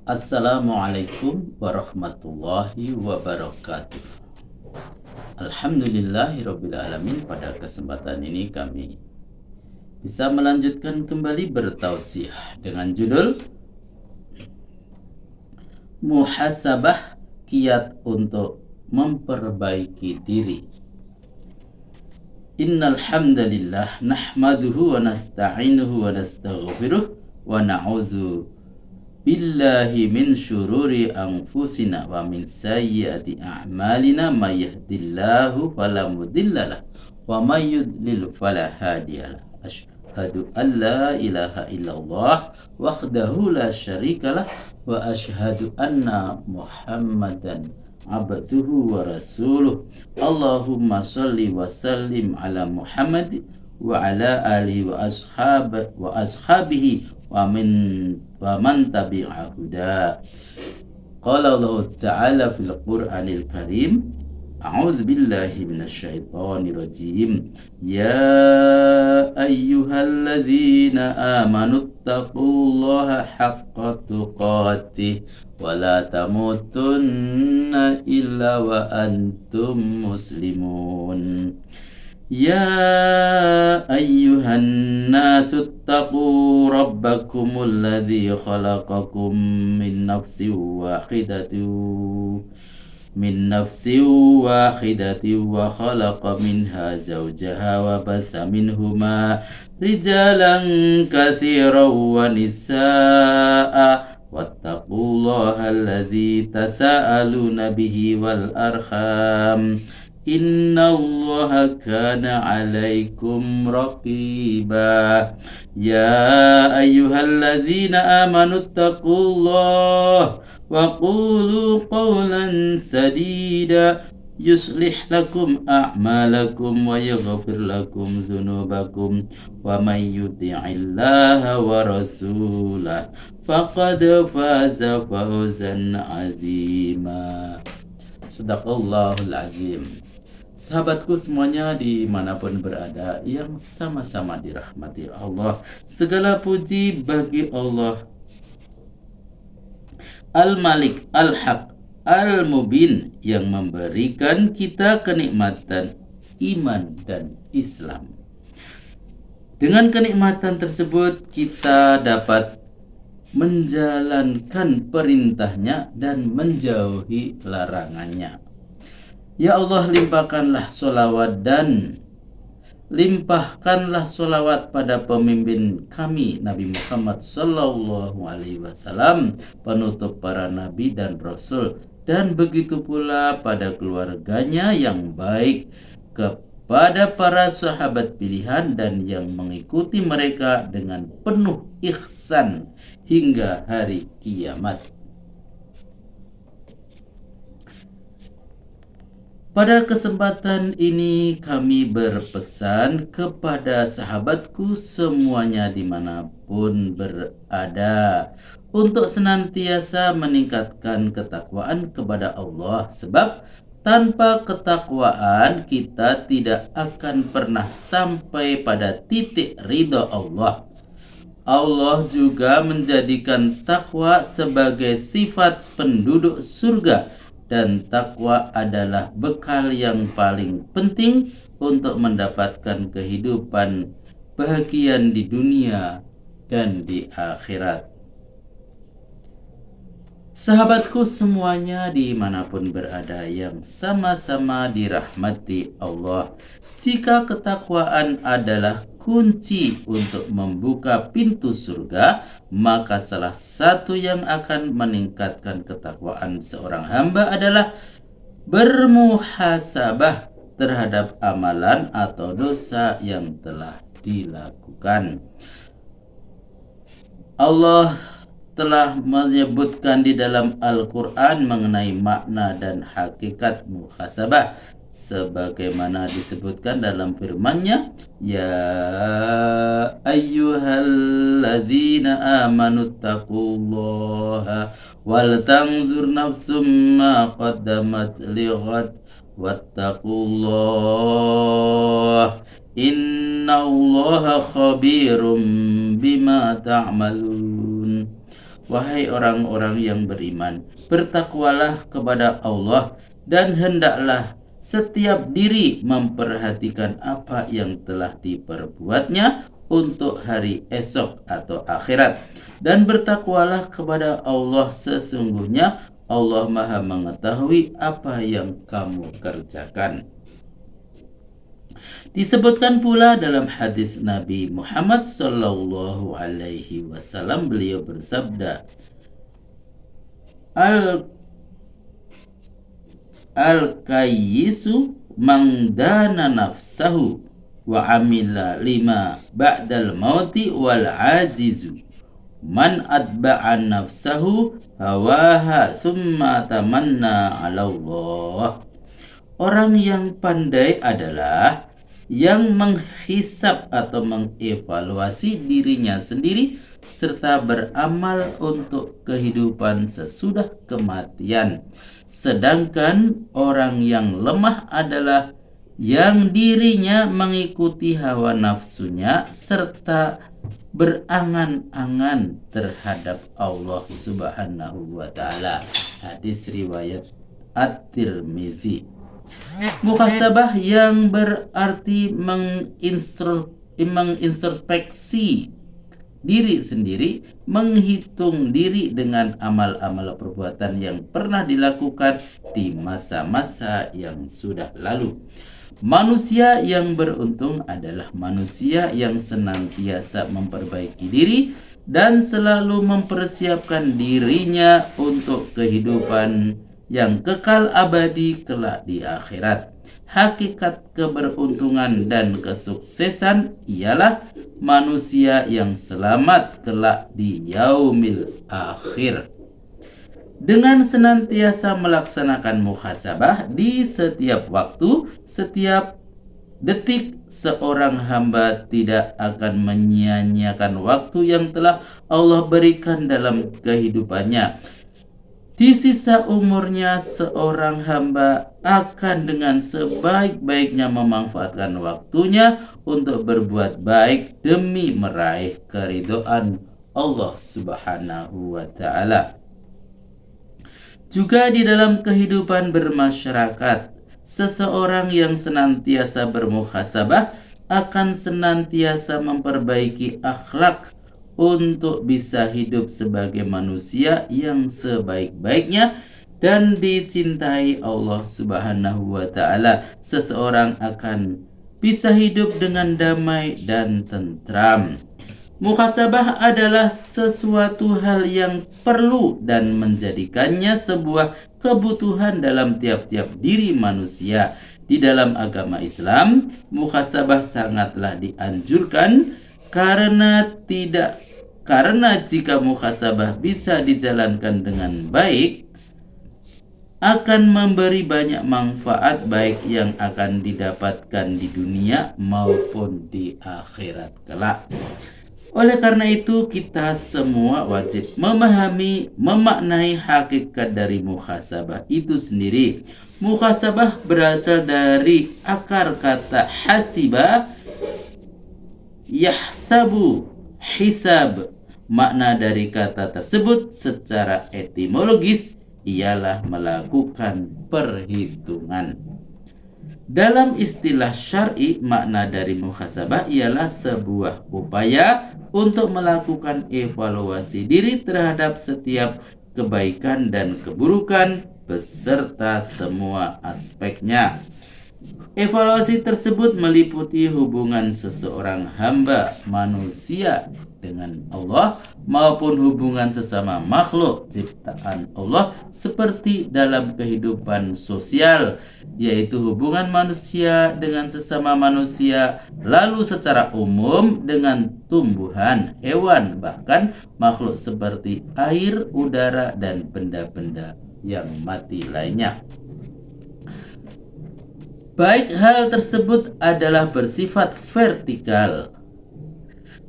Assalamualaikum warahmatullahi wabarakatuh. Alhamdulillahirabbil alamin. Pada kesempatan ini kami bisa melanjutkan kembali bertausiah dengan judul Muhasabah, kiat untuk memperbaiki diri. Innal hamdalillah nahmaduhu wa nasta'inuhu wa nastaghfiruh wa na'udzu billahi min syururi anfusina wa min sayyiati a'malina may yahdihillahu fala mudhillalah wa may yudlil fala hadiyalah. Asyhadu an la ilaha illallah wahdahu la syarikalah wa asyhadu anna Muhammadan abduhu wa rasuluh. Allahumma shalli wa sallim ala Muhammad wa ala alihi wa ashabihi wa man tabi'a huda. Qala Allah Ta'ala fil Qur'anil Karim, a'udzu billahi minasyaitonir rajim. Ya ayyuhalladzina amanu taqullaha haqqa tuqatih wa la tamutunna illa wa antum muslimun. Ya ayyuhan nasu taqu rabbakumul ladzi khalaqakum min nafsin wahidatin wa khalaqa minha zawjaha wa basa minhuma rijalan katsiran wa nisaa'a wattaqullaha alladzi tasaaluna bihi wal arham innallaha kana 'alaikum raqiba. Ya ayyuhalladzina amanu taqullaha wa qulu qawlan sadida yuslih lakum a'malakum wa yaghfir lakum dzunubakum wa may yuti'illaha wa rasulahu faqad faza fawzan 'azima. Shadaqallahul azim. Sahabatku semuanya dimanapun berada yang sama-sama dirahmati Allah, segala puji bagi Allah Al-Malik, Al-Haq, Al-Mubin yang memberikan kita kenikmatan iman dan Islam. Dengan kenikmatan tersebut kita dapat menjalankan perintahnya dan menjauhi larangannya. Ya Allah, limpahkanlah solawat pada pemimpin kami Nabi Muhammad sallallahu alaihi wasallam, penutup para nabi dan rasul, dan begitu pula pada keluarganya yang baik, kepada para sahabat pilihan dan yang mengikuti mereka dengan penuh ihsan hingga hari kiamat. Pada kesempatan ini kami berpesan kepada sahabatku semuanya dimanapun berada untuk senantiasa meningkatkan ketakwaan kepada Allah, sebab tanpa ketakwaan kita tidak akan pernah sampai pada titik ridha Allah. Allah juga menjadikan takwa sebagai sifat penduduk surga, dan takwa adalah bekal yang paling penting untuk mendapatkan kehidupan bahagia di dunia dan di akhirat. Sahabatku semuanya dimanapun berada yang sama-sama dirahmati Allah, jika ketakwaan adalah kunci untuk membuka pintu surga, maka salah satu yang akan meningkatkan ketakwaan seorang hamba adalah bermuhasabah terhadap amalan atau dosa yang telah dilakukan. Allah telah menyebutkan di dalam Al-Quran mengenai makna dan hakikat muhasabah, sebagaimana disebutkan dalam firman-Nya, Ya ayyuhalladzina amanu taqullaha wal tanzur nafsum ma qaddamat lighad wattaqullah innallaha khabirum bima ta'malun. wahai orang-orang yang beriman, bertakwalah kepada Allah dan hendaklah setiap diri memperhatikan apa yang telah diperbuatnya untuk hari esok atau akhirat. Dan bertakwalah kepada Allah, sesungguhnya Allah Maha mengetahui apa yang kamu kerjakan. Disebutkan pula dalam hadis Nabi Muhammad sallallahu alaihi wasallam, beliau bersabda, Al-kayyisu mangdana nafsahu wa amila lima ba'dal mauti wal ajizu man atba'an nafsahu hawaha summa tamanna 'ala Allah. Orang yang pandai adalah yang menghisap atau mengevaluasi dirinya sendiri serta beramal untuk kehidupan sesudah kematian. Sedangkan orang yang lemah adalah yang dirinya mengikuti hawa nafsunya serta berangan-angan terhadap Allah Subhanahu wa taala. Hadis riwayat At-Tirmizi. Muhasabah yang berarti mengintrospeksi diri sendiri, menghitung diri dengan amal-amal perbuatan yang pernah dilakukan di masa-masa yang sudah lalu. Manusia yang beruntung adalah manusia yang senantiasa memperbaiki diri dan selalu mempersiapkan dirinya untuk kehidupan yang kekal abadi kelak di akhirat. Hakikat keberuntungan dan kesuksesan ialah manusia yang selamat kelak di yaumil akhir. Dengan senantiasa melaksanakan muhasabah di setiap waktu, setiap detik, seorang hamba tidak akan menyia-nyiakan waktu yang telah Allah berikan dalam kehidupannya. Di sisa umurnya, seorang hamba akan dengan sebaik-baiknya memanfaatkan waktunya untuk berbuat baik demi meraih keridhaan Allah Subhanahu wa taala. Juga di dalam kehidupan bermasyarakat, seseorang yang senantiasa bermuhasabah akan senantiasa memperbaiki akhlak untuk bisa hidup sebagai manusia yang sebaik-baiknya dan dicintai Allah Subhanahu wa taala. Seseorang akan bisa hidup dengan damai dan tentram. Muhasabah adalah sesuatu hal yang perlu dan menjadikannya sebuah kebutuhan dalam tiap-tiap diri manusia. Di dalam agama Islam, muhasabah sangatlah dianjurkan karena jika muhasabah bisa dijalankan dengan baik, akan memberi banyak manfaat baik yang akan didapatkan di dunia maupun di akhirat kelak. Oleh karena itu, kita semua wajib memaknai hakikat dari muhasabah itu sendiri. Muhasabah berasal dari akar kata hasiba, yahsabu, hisab. Makna dari kata tersebut secara etimologis ialah melakukan perhitungan. Dalam istilah syar'i, makna dari muhasabah ialah sebuah upaya untuk melakukan evaluasi diri terhadap setiap kebaikan dan keburukan beserta semua aspeknya. Evaluasi tersebut meliputi hubungan seseorang hamba manusia dengan Allah maupun hubungan sesama makhluk ciptaan Allah seperti dalam kehidupan sosial, yaitu hubungan manusia dengan sesama manusia, lalu secara umum dengan tumbuhan, hewan, bahkan makhluk seperti air, udara, dan benda-benda yang mati lainnya. Baik hal tersebut adalah bersifat vertikal,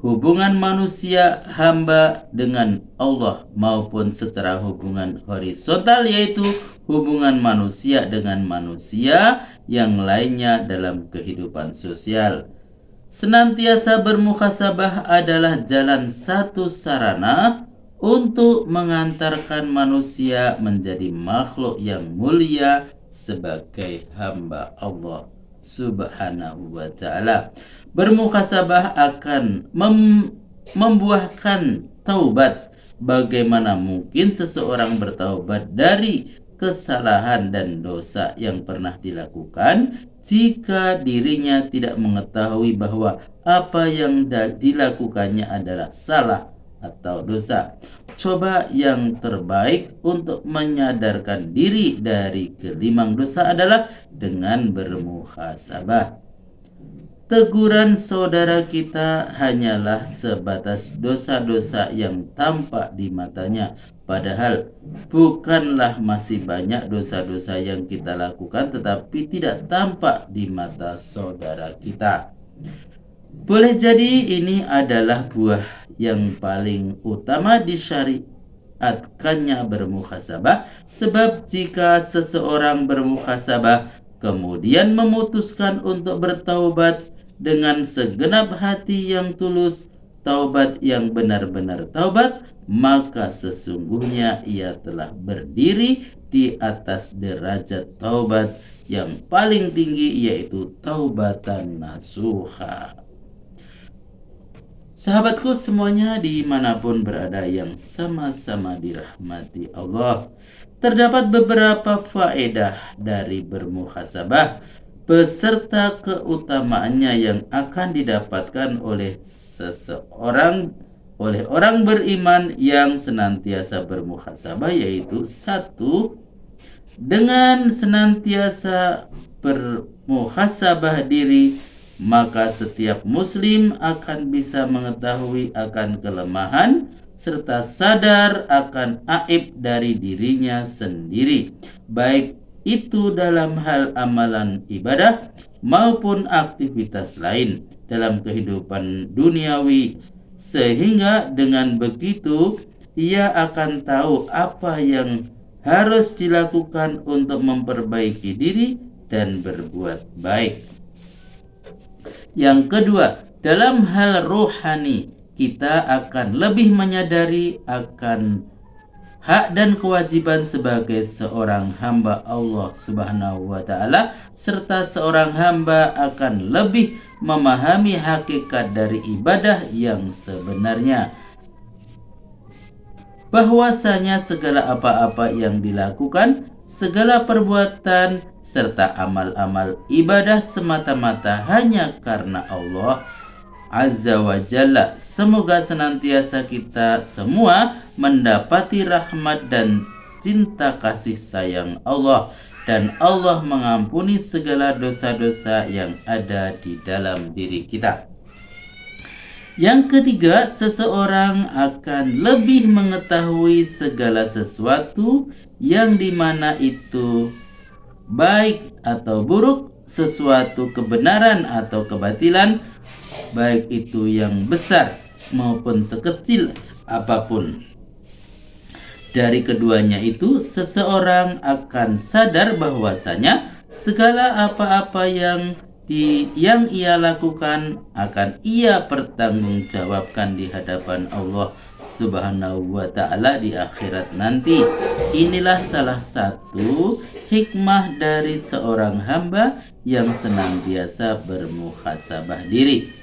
hubungan manusia hamba dengan Allah, maupun secara hubungan horizontal, yaitu hubungan manusia dengan manusia yang lainnya dalam kehidupan sosial. Senantiasa bermuhasabah adalah jalan satu sarana untuk mengantarkan manusia menjadi makhluk yang mulia sebagai hamba Allah Subhanahu wa ta'ala. Bermuhasabah akan membuahkan taubat. Bagaimana mungkin seseorang bertaubat dari kesalahan dan dosa yang pernah dilakukan jika dirinya tidak mengetahui bahwa apa yang dilakukannya adalah salah atau dosa. Coba yang terbaik untuk menyadarkan diri dari gelimang dosa adalah dengan bermuhasabah. Teguran saudara kita hanyalah sebatas dosa-dosa yang tampak di matanya. Padahal bukanlah masih banyak dosa-dosa yang kita lakukan tetapi tidak tampak di mata saudara kita. Boleh jadi ini adalah buah yang paling utama disyariatkannya bermuhasabah, sebab jika seseorang bermuhasabah kemudian memutuskan untuk bertaubat dengan segenap hati yang tulus, taubat yang benar-benar taubat, maka sesungguhnya ia telah berdiri di atas derajat taubat yang paling tinggi, yaitu taubatan nasuha. Sahabatku semuanya dimanapun berada yang sama-sama dirahmati Allah, terdapat beberapa faedah dari bermuhasabah beserta keutamaannya yang akan didapatkan oleh orang beriman yang senantiasa bermuhasabah, yaitu 1. Dengan senantiasa bermuhasabah diri, maka setiap muslim akan bisa mengetahui akan kelemahan serta sadar akan aib dari dirinya sendiri, baik itu dalam hal amalan ibadah maupun aktivitas lain dalam kehidupan duniawi, sehingga dengan begitu ia akan tahu apa yang harus dilakukan untuk memperbaiki diri dan berbuat baik. Yang kedua, dalam hal rohani kita akan lebih menyadari akan hak dan kewajiban sebagai seorang hamba Allah Subhanahu wa ta'ala, serta seorang hamba akan lebih memahami hakikat dari ibadah yang sebenarnya, bahwasanya segala apa-apa yang dilakukan, segala perbuatan serta amal-amal ibadah semata-mata hanya karena Allah Azza wa Jalla. Semoga senantiasa kita semua mendapati rahmat dan cinta kasih sayang Allah, dan Allah mengampuni segala dosa-dosa yang ada di dalam diri kita. Yang ketiga, seseorang akan lebih mengetahui segala sesuatu yang dimana itu baik atau buruk, sesuatu kebenaran atau kebatilan, baik itu yang besar maupun sekecil apapun. Dari keduanya itu, seseorang akan sadar bahwasanya segala apa-apa yang ia lakukan akan ia pertanggungjawabkan di hadapan Allah Subhanahu wa ta'ala di akhirat nanti. Inilah salah satu hikmah dari seorang hamba yang senantiasa bermuhasabah diri.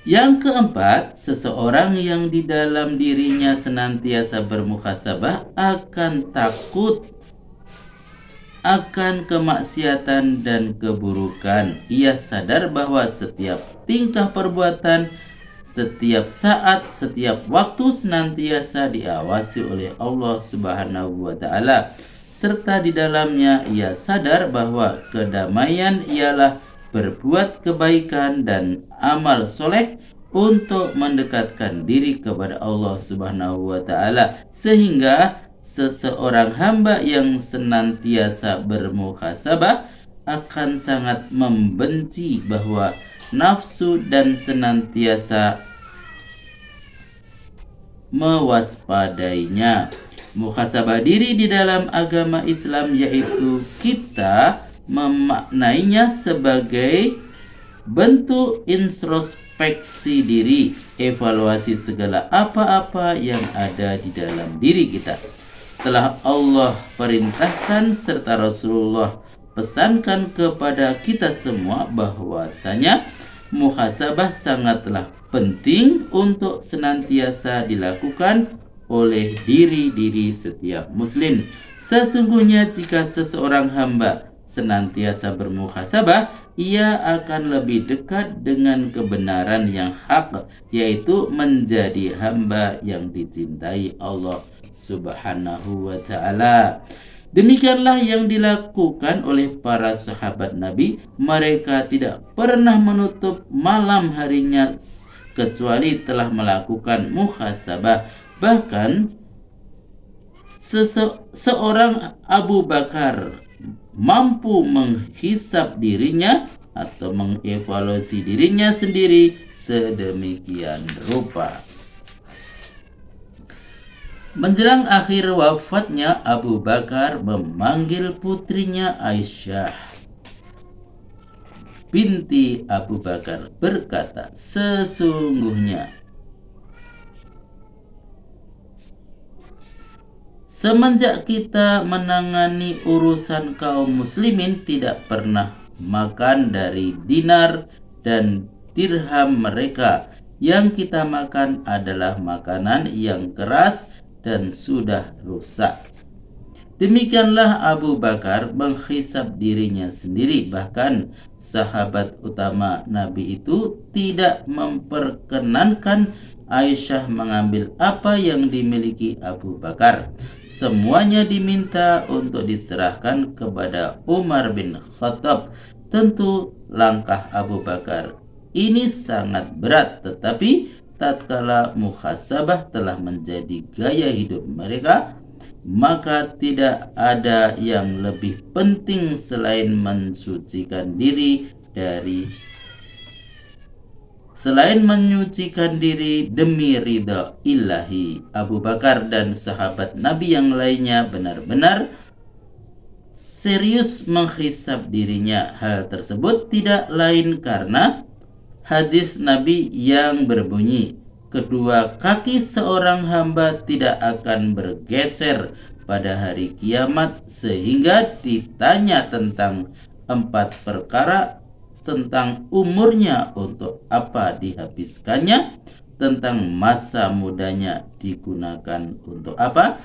Yang keempat, seseorang yang di dalam dirinya senantiasa bermuhasabah akan takut akan kemaksiatan dan keburukan. Ia sadar bahwa setiap tingkah perbuatan, setiap saat, setiap waktu senantiasa diawasi oleh Allah Subhanahu wa ta'ala, serta di dalamnya ia sadar bahwa kedamaian ialah berbuat kebaikan dan amal soleh untuk mendekatkan diri kepada Allah Subhanahu wa ta'ala, sehingga seseorang hamba yang senantiasa bermuhasabah akan sangat membenci bahwa nafsu dan senantiasa mewaspadainya. Muhasabah diri di dalam agama Islam yaitu kita memaknainya sebagai bentuk introspeksi introspeksi diri, evaluasi segala apa-apa yang ada di dalam diri kita. Telah Allah perintahkan serta Rasulullah pesankan kepada kita semua bahwasanya muhasabah sangatlah penting untuk senantiasa dilakukan oleh diri setiap muslim. Sesungguhnya jika seseorang hamba senantiasa bermuhasabah, ia akan lebih dekat dengan kebenaran yang hak, yaitu menjadi hamba yang dicintai Allah Subhanahu wa ta'ala. Demikianlah yang dilakukan oleh para sahabat Nabi. Mereka tidak pernah menutup malam harinya kecuali telah melakukan muhasabah. Bahkan seorang Abu Bakar mampu menghisap dirinya atau mengevaluasi dirinya sendiri sedemikian rupa. Menjelang akhir wafatnya, Abu Bakar memanggil putrinya Aisyah binti Abu Bakar berkata, sesungguhnya semenjak kita menangani urusan kaum muslimin tidak pernah makan dari dinar dan dirham mereka. Yang kita makan adalah makanan yang keras dan sudah rusak. Demikianlah Abu Bakar menghisap dirinya sendiri. Bahkan sahabat utama Nabi itu tidak memperkenankan Aisyah mengambil apa yang dimiliki Abu Bakar. Semuanya diminta untuk diserahkan kepada Umar bin Khattab. Tentu langkah Abu Bakar ini sangat berat, tetapi tatkala muhasabah telah menjadi gaya hidup mereka, maka tidak ada yang lebih penting selain menyucikan diri demi ridha ilahi. Abu Bakar dan sahabat Nabi yang lainnya benar-benar serius menghisap dirinya. Hal tersebut tidak lain karena hadis Nabi yang berbunyi, kedua kaki seorang hamba tidak akan bergeser pada hari kiamat, sehingga ditanya tentang 4 perkara: tentang umurnya untuk apa dihabiskannya, tentang masa mudanya digunakan untuk apa,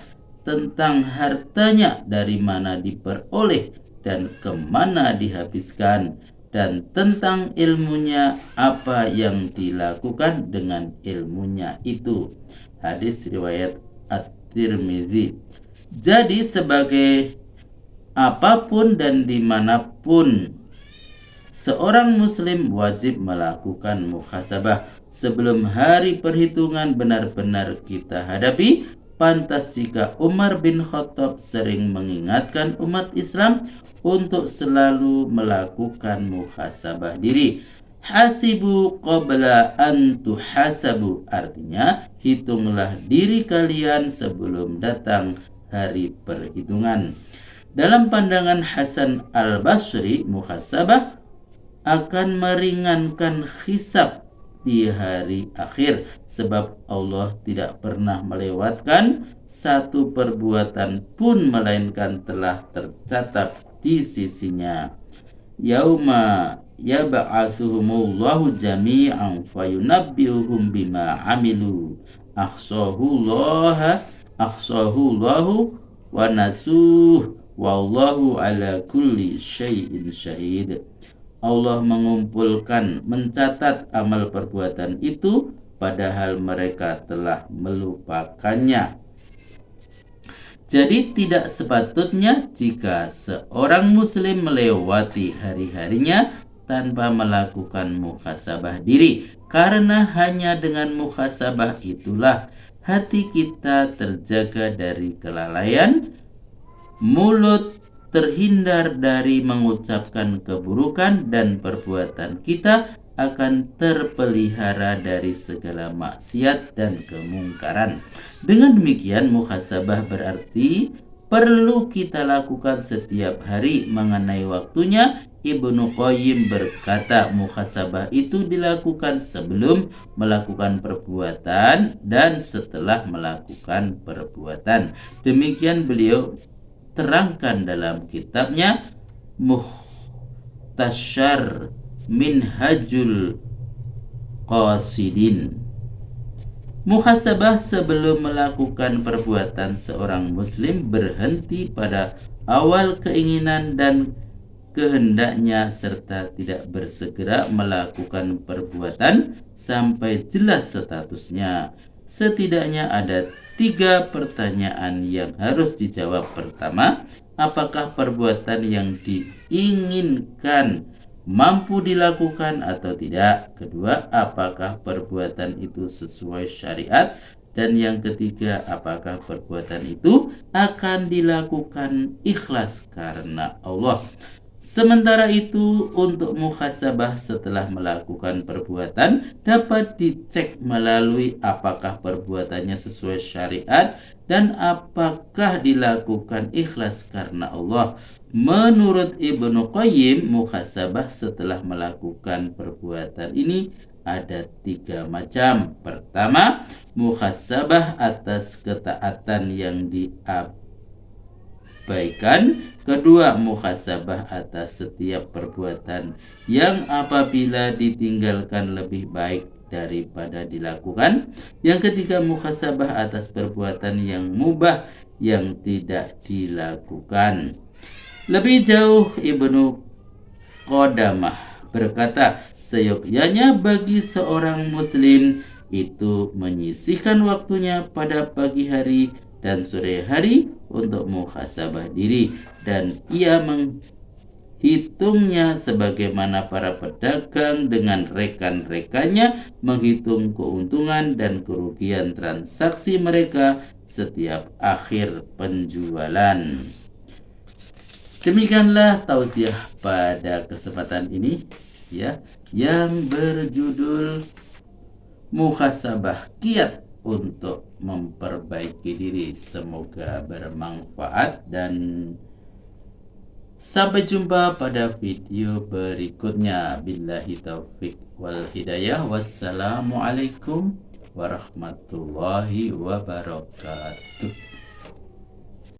tentang hartanya dari mana diperoleh dan kemana dihabiskan, dan tentang ilmunya apa yang dilakukan dengan ilmunya itu. Hadis riwayat At-Tirmizi. Jadi sebagai apapun dan dimanapun, seorang muslim wajib melakukan muhasabah sebelum hari perhitungan benar-benar kita hadapi. Pantas jika Umar bin Khattab sering mengingatkan umat Islam untuk selalu melakukan muhasabah diri. Hasibu qabla an tuhasabu, artinya hitunglah diri kalian sebelum datang hari perhitungan. Dalam pandangan Hasan al-Basri, muhasabah akan meringankan hisab di hari akhir, sebab Allah tidak pernah melewatkan satu perbuatan pun melainkan telah tercatat di sisinya. Yauma yab'atsuhumullahu jami'an fayunabbi'uhum bima amilu ahsahullahu wa nasuh wallahu ala kulli syai'in syahid. Allah mengumpulkan, mencatat amal perbuatan itu, padahal mereka telah melupakannya. Jadi tidak sepatutnya jika seorang muslim melewati hari-harinya tanpa melakukan muhasabah diri, karena hanya dengan muhasabah itulah hati kita terjaga dari kelalaian, mulut terhindar dari mengucapkan keburukan, dan perbuatan kita akan terpelihara dari segala maksiat dan kemungkaran. Dengan demikian, muhasabah berarti perlu kita lakukan setiap hari mengenai waktunya Ibnu Qayyim berkata, muhasabah itu dilakukan sebelum melakukan perbuatan dan setelah melakukan perbuatan. Demikian beliau terangkan dalam kitabnya Muhtasyar Minhajul Qasidin. Muhasabah sebelum melakukan perbuatan seorang muslim berhenti pada awal keinginan dan kehendaknya serta tidak bersegera melakukan perbuatan sampai jelas statusnya. Setidaknya ada 3 pertanyaan yang harus dijawab. Pertama, apakah perbuatan yang diinginkan mampu dilakukan atau tidak? Kedua, apakah perbuatan itu sesuai syariat? Dan yang ketiga, apakah perbuatan itu akan dilakukan ikhlas karena Allah? Sementara itu, untuk muhasabah setelah melakukan perbuatan dapat dicek melalui apakah perbuatannya sesuai syariat dan apakah dilakukan ikhlas karena Allah. Menurut Ibnu Qayyim, muhasabah setelah melakukan perbuatan ini ada 3 macam. Pertama, muhasabah atas ketaatan yang diabaikan. Kedua, muhasabah atas setiap perbuatan yang apabila ditinggalkan lebih baik daripada dilakukan. Yang ketiga, muhasabah atas perbuatan yang mubah yang tidak dilakukan. Lebih jauh, Ibnu Qodamah berkata, seyogyanya bagi seorang muslim itu menyisihkan waktunya pada pagi hari dan sore hari untuk muhasabah diri, dan ia menghitungnya sebagaimana para pedagang dengan rekan-rekannya menghitung keuntungan dan kerugian transaksi mereka setiap akhir penjualan. Demikianlah tausiah pada kesempatan ini, ya, yang berjudul muhasabah, kiat untuk memperbaiki diri. Semoga bermanfaat dan sampai jumpa pada video berikutnya. Billahi taufik wal hidayah. Wassalamualaikum warahmatullahi wabarakatuh.